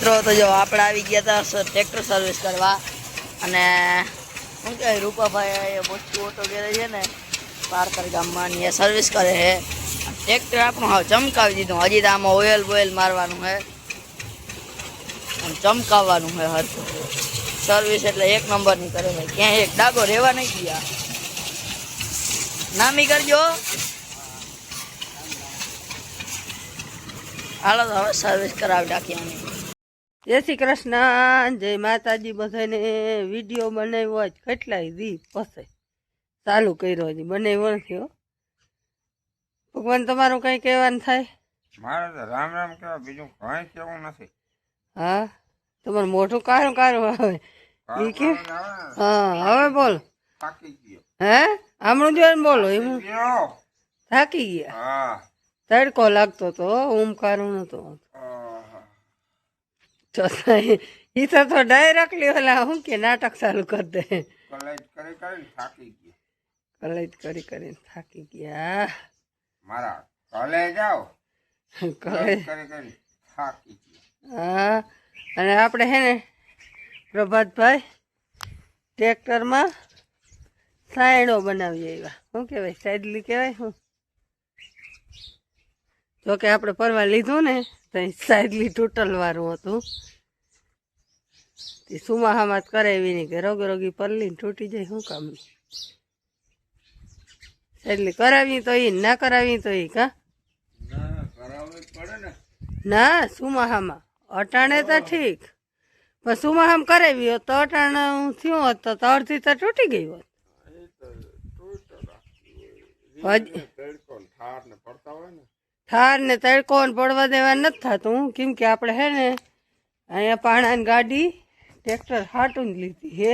મિત્રો તો જો આપણે આવી ગયા હતા ટ્રેક્ટર સર્વિસ કરવા અને શું કહેવાય રૂપાભાઈ મોટું ઓટો ગેરેજ છે ને પારકર ગામમાં એ સર્વિસ કરે છે. ટ્રેક્ટર આપણું હવે ચમકાવી દીધું. હજી તો આમાં ઓઇલ બોઇલ મારવાનું છે અને ચમકાવવાનું છે હરખું. સર્વિસ એટલે એક નંબરની કરે ભાઈ, ક્યાંય એક ડાગો રહેવા નહીં ગયા. નામી કરજો. હાલો તો હવે સર્વિસ કરાવી નાખીએ. જય શ્રી કૃષ્ણ, જય માતાજી. બધાને વિડીયો બનાવ્યો હોય કેટલાય દી પછી ચાલુ કર્યો, હજી બનાવ્યો નથી. ભગવાન તમારું કઈ કહેવાનું થાય? મારે તો રામ રામ કહેવાય, બીજું કઈ કેવું નથી. હા, તમારું મોઢું કારું કારું આવે ઈ કે. હા હવે બોલ. થાકી ગયો. હે આમણું જોઈને બોલો. એમ થાકી ગયા? હા. તડકો લાગતો તો ઓમકારું નતો તો ઈ તો ડાયરેક્ટલી ઓલા શું કે નાટક ચાલુ કરી દે. કલેજ કરી કરીને થાકી ગયો. કલેજ કરી કરીને થાકી ગયા. મારા કલે જાઓ. કલેજ કરી કરીને થાકી ગયો. હા, અને આપણે હે ને પ્રભાતભાઈ ટ્રેક્ટરમાં સાયણો બનાવી આવ્યા. શું કહેવાય? સાઈડલી કહેવાય. શું જોકે આપણે પરવા લીધું ને તો સાઈડલી ટોટલ વાળું હતું. તે સુમાહામાં જ કરાવી નહીં કે રોગી પરલીને તૂટી જાય. શું કામ સાઈડલી કરાવી તો એ ના કરાવી તો એ કા ના સુમાહામાં અટાણે તો ઠીક, પણ સુમાહામ કરાવી હોત તો અટાણે થયું હોત તો અડધી તો તૂટી ગઈ હોત. ઠાર ને તડકો પડવા દેવા નથી થતું, કેમ કે આપણે હે ને અહીંયા પાણાની ગાડી ટ્રેક્ટર હાટું જ લીધી હે.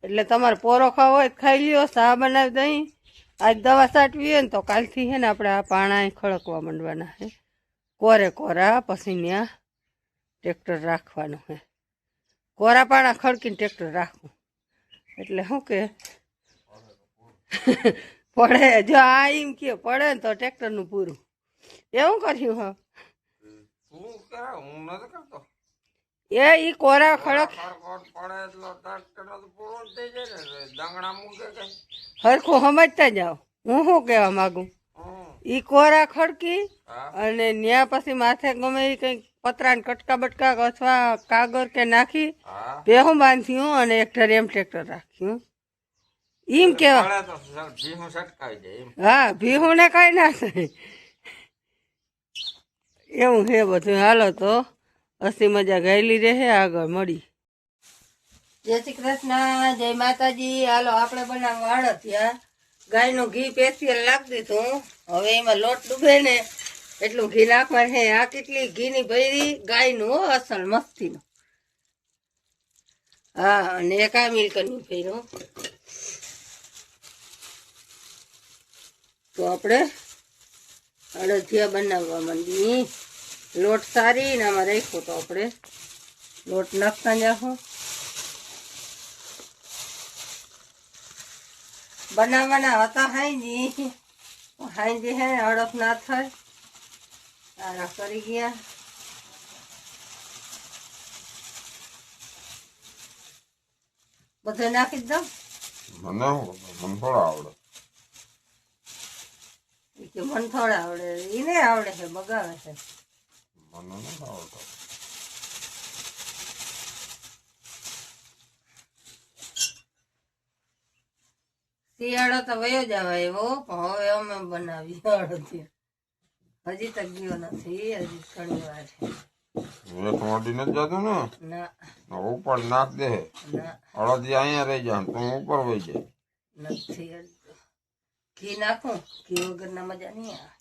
એટલે તમારે પોરો ખાવો હોય ખાઈ લ્યો, ચા બનાવી દઈ. આજ દવા છાંટવી હોય ને તો કાલથી હે ને આપણે આ પાણા ખડકવા માંડવાના હે. કોરે કોરા પછી ત્યાં ટ્રેક્ટર રાખવાનું હે. કોરા પાણા ખડકીને ટ્રેક્ટર રાખવું એટલે શું કે પડે. જો આ એમ કે પડે ને તો ટ્રેક્ટરનું પૂરું. એવું કર્યું? હા એ ઈ કોરા ખડક હરખું સમજતા જાઓ. હું શું કહેવા માગું, ઈ કોરા ખડકી અને ન્યા પછી માથે ગમે એ કંઈક પતરાને કટકા બટકા અથવા કાગળ કે નાખી ભેહું બાંધ્યું અને એક એમ ટ્રેક્ટર રાખ્યું. એમ કેવા? હા, ભીહું ને કઈ ના થાય. એવું છે બધું. હાલો તો હસી મજા ગયેલી રહે, આગળ મળી. જય શ્રી કૃષ્ણ, જય માતાજી. હાલો આપણે બનાવવા અડદિયા. ગાયનું ઘી પેસ્ટિયલ નાખી દીધું. હવે એમાં લોટ ડૂબે ને એટલું ઘી નાખવાનું છે. આ કેટલી ઘીની ભરી ગાયનું અસલ મસ્તીનું. હા, અને એક આ મિલ્કનું ભર્યું. તો આપણે અડદિયા બનાવવા માંડી. લોટ સારી ને આમાં રાખ્યો તો આપણે લોટ નાખતા જાઓ. બનાવવાના હતા હાઈજી હાઈજી હે અડપ ના થાય. સારા કરી ગયા. બધું નાખી દઉં. મને થોડા આવડે કે મન થોડા આવડે. એને આવડે છે, બગાવે છે. મને નથી આવડતો. શિયાળો તો વયો જવા એવો, પણ હવે અમે બનાવી અડદિયા. હજી તક ગયો નથી, હજી ઘણી વાર છે. એક મોટી નથી જતું ને. ના ઉપર નાખ દે. ના અડદી અહીંયા રહી જાય, તું ઉપર વહી જાય. નથી. ઘી નાખું, ઘી વગર ના મજા નહીં આવે.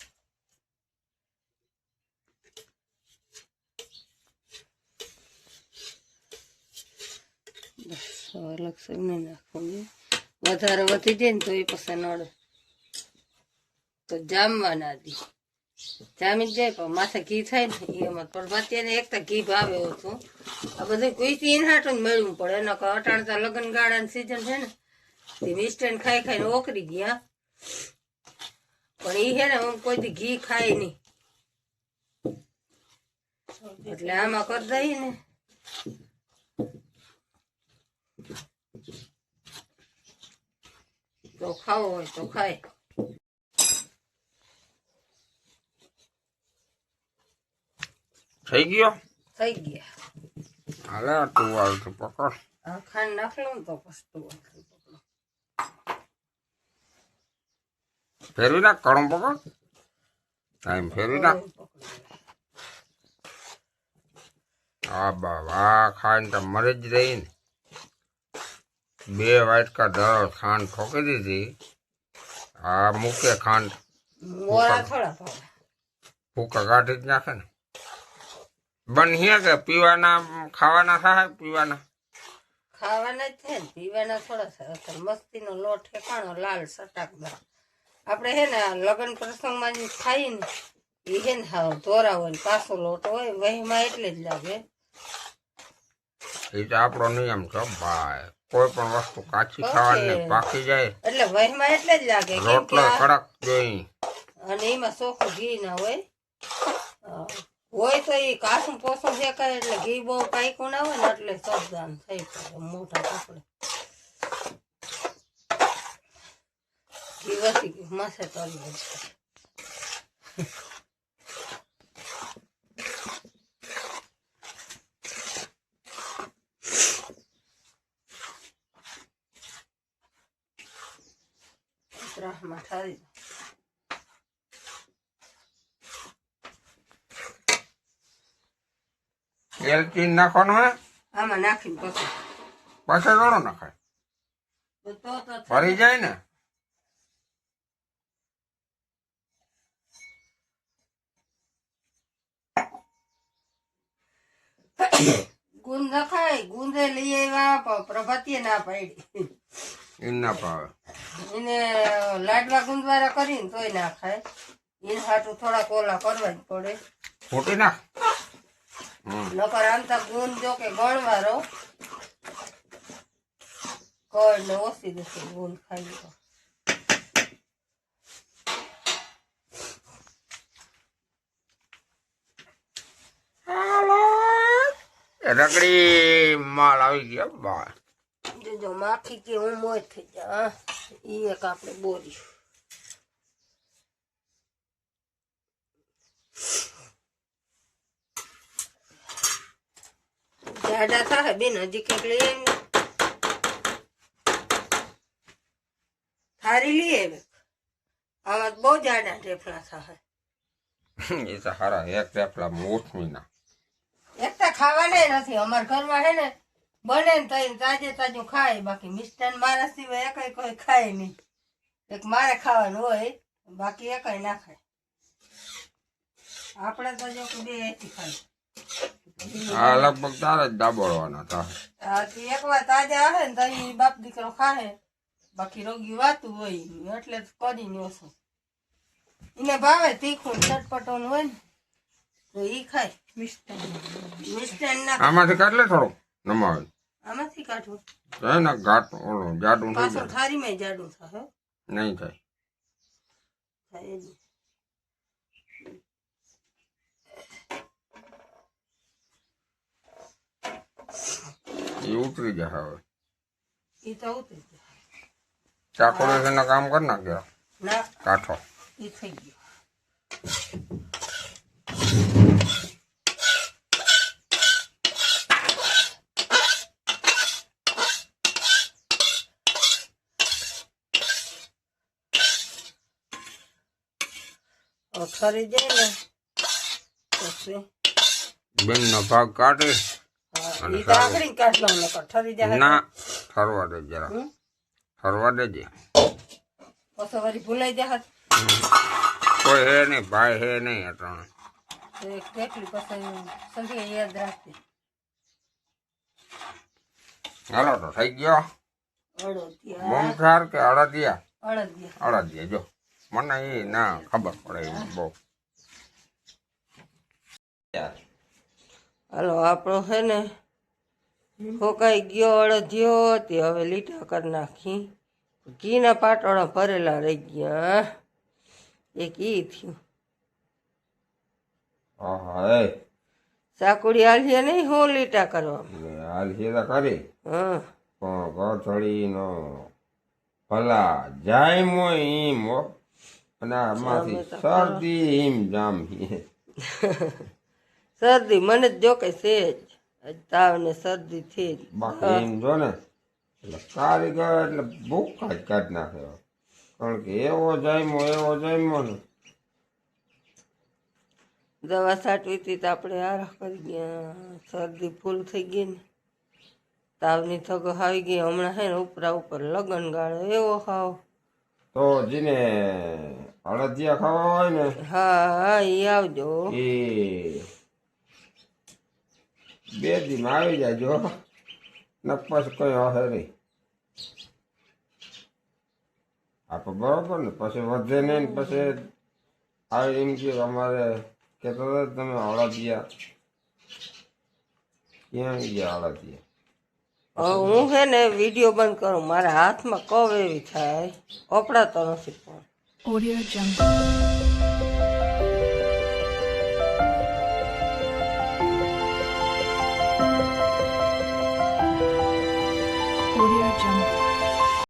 અલગ સૌને નાખવું. વધારે વધી જાય ને તો એ પછી નડે તો જામવા ના દી. જામી જ જાય પણ માથે ઘી થાય ને એમાં. પણ અત્યારે એક તો ઘી ભાવે હતું. આ બધું કોઈ ઇનહાટું જ મેળવું પડે. એનો અટાણ તો લગ્ન ગાળાની સિઝન છે ને, તે મિસ્ટેન ખાઈ ખાઈને ઓકરી ગયા. પણ એ છે ને હું કોઈ દી ઘી ખાય નહીં એટલે આમાં કરી દઈએ ને તો ખાવો હોય તો ખાય. થઈ ગયો થઈ ગયા. હાલે તું આવતું પકડ આ ખાંડ નાખી લઉં તો પછી ફેરવી નાખ કણું પકડ ટાઈમ ફેરવી નાખ આ બાબા ખાઈને તો મરી જ રહી ને 2 વાટકા દળો ખાંડ ઠોકી દીધી આ મૂકે ખાંડ મોરા થોડા ભાવે. ભૂકા કાઢી જ નાખે ને બન્યા કે પીવાના ખાવાના થાય પીવાના ખાવાના જ છે ને પીવાના થોડા છે. અત્યારે મસ્તીનો લોટ ઠેકાણો લાલ સટાકદાર. આપણે હે ને લગ્ન પ્રસંગમાં જે ખાઈએ ને એ હે ને હાવ ધોરા હોય ને પાછો લોટ હોય વહીમાં એટલે જ લાગે. એ તો આપણો નિયમ છે ભાઈ કોઈ પણ વસ્તુ કાચી ખાવાની પાકી જાય એટલે વહીમાં એટલે જ લાગે કેમ કે રોટલો કડક જોઈએ અને એમાં ચોખ્ખું ઘી ના હોય. હોય તો એ કાસું પોસું શેકાય એટલે ઘી બહુ પાક્યું ના હોય ને એટલે સબદાન થઈ પડે મોટા કપડે. ઘી વધી ગયું માથે તળી ત્રાસમાં ઠારી દો. એલચી નાખવાનું હે આમાં નાખીને પછી પાછળ થોડો નાખાય તો ભરી જાય ને ગુંદ નખાય. ગુંદે લઈ આવ્યા પ્રભાતીએ ના પાડી. એ ના ભાવે એને લાડવા ગુંદવારા કરીને તોય ના ખાય. એને હાટું થોડા કોલા કરવા જ પડે. ફૂટી નાખ નકર આમ તો ગુંદ જો કે ગણવારો કળ ને ઓછી દેશે ગુંદ ખાઈ તો. રગડી માલ આવી ગયો ભાઈ જો માખી કે હું મોજ થઈ જા ઈ એક આપણે બોરી જાડા થાય બેન હજી કંઈક લઈ આવીને થારી લઈ આવે. આમાં બહુ જાડા ઢેફલા થાય. એ તો હારા એક રેપલા મોસમી ના એકતા ખાવાના નથી. અમારા ઘરમાં હે ને બને ને તો તાજે તાજું ખાય. બાકી મિષ્ટાન મારા સિવાય એકય કોઈ ખાય નહીં. એક મારે ખાવાનું હોય બાકી એકય ના ખાય. આપણે તો જો કે બે એથી ખાય. આ લગભગ તારે જ દાબોળવાના હતા એક વાર તાજા આવે ને તો એ બાપ દીકરો ખાય. બાકી રોગી વાતું હોય એટલે કરીને ઓછું એને ભાવે તીખું ચટપટોનું હોય ને તો ઈ ખાય. મિષ્ટાન ના આમાંથી કાઢલે થોડું નમાવે આમાંથી કાઢવું થાય ને ઘાટ ઓલું જાડું થઈ પાછું જાય થારીમાં જાડું થાય. નહીં થાય થાય જ. એ ઉતરી જાય હવે ઈ તો ઉતરી જાય. ચાકોડી કામ કરી નાખ્યો ના કાઠો ઈ થઈ ગયું. ઠરી જાય ને પછી બેન નો ભાગ કાઢી ઈ તો આખરી કાઢ લઉં નકર ઠરી જાય ના ઠરવા દે જરા ઠરવા દેજે પછી વળી ભૂલાઈ જાય. કોઈ હે નહીં ભાઈ હે નહીં અટાણે કેટલી પછી સંધ્યા યાદ રાખતી. હાલો તો થઈ ગયો અડદિયા બમસાર કે અડદિયા અડદિયા અડદિયા જો મને એ ના ખબર પડે એવું બહુ હાલો આપણો છે ને ફોકાઈ ગયો અડદિયો તે હવે લીટા કરી નાખી. ઘીના પાટોળા ભરેલા રહી ગયા. એક ઈ થયું. ચાકુડી હાલીએ નહીં હું લીટા કરવા એટલે હાલ સીધા કરી હા પણ ગોથળીનો ભલા જાયમો ઈમ હો અને આમાંથી શરદી ઈમ જામી શરદી મને જ જો કે છે જ તાવ ને શરદી થી જ બાકી એમ જો ને એટલે કારીગર એટલે ભૂખા જ કાઢી નાખે કારણ કે એવો જાયમો ને દવા છાંટવી હતી તો આપણે આરામ કરી ગયા શરદી ફૂલ થઈ ગઈ ને તાવની થગો આવી ગઈ હમણાં હે ને ઉપરા ઉપર લગન ગાળો એવો ખાવ તો જેને અડદિયા ખાવા હોય ને હા હા એ આવજો એ 2 દીમાં આવી જાયજો ને પછી કઈ હશે નહીં આપણે બરોબર ને પછી વધે નહીં ને પછી આવી એમ કે અમારે કહેતો હતો તમે અડદિયા ક્યાં ગયા અડદિયા હવે હું છે ને વિડીયો બંધ કરું મારા હાથમાં કવ એવી થાય કપડાં તો નથી પણ Audio Jungle.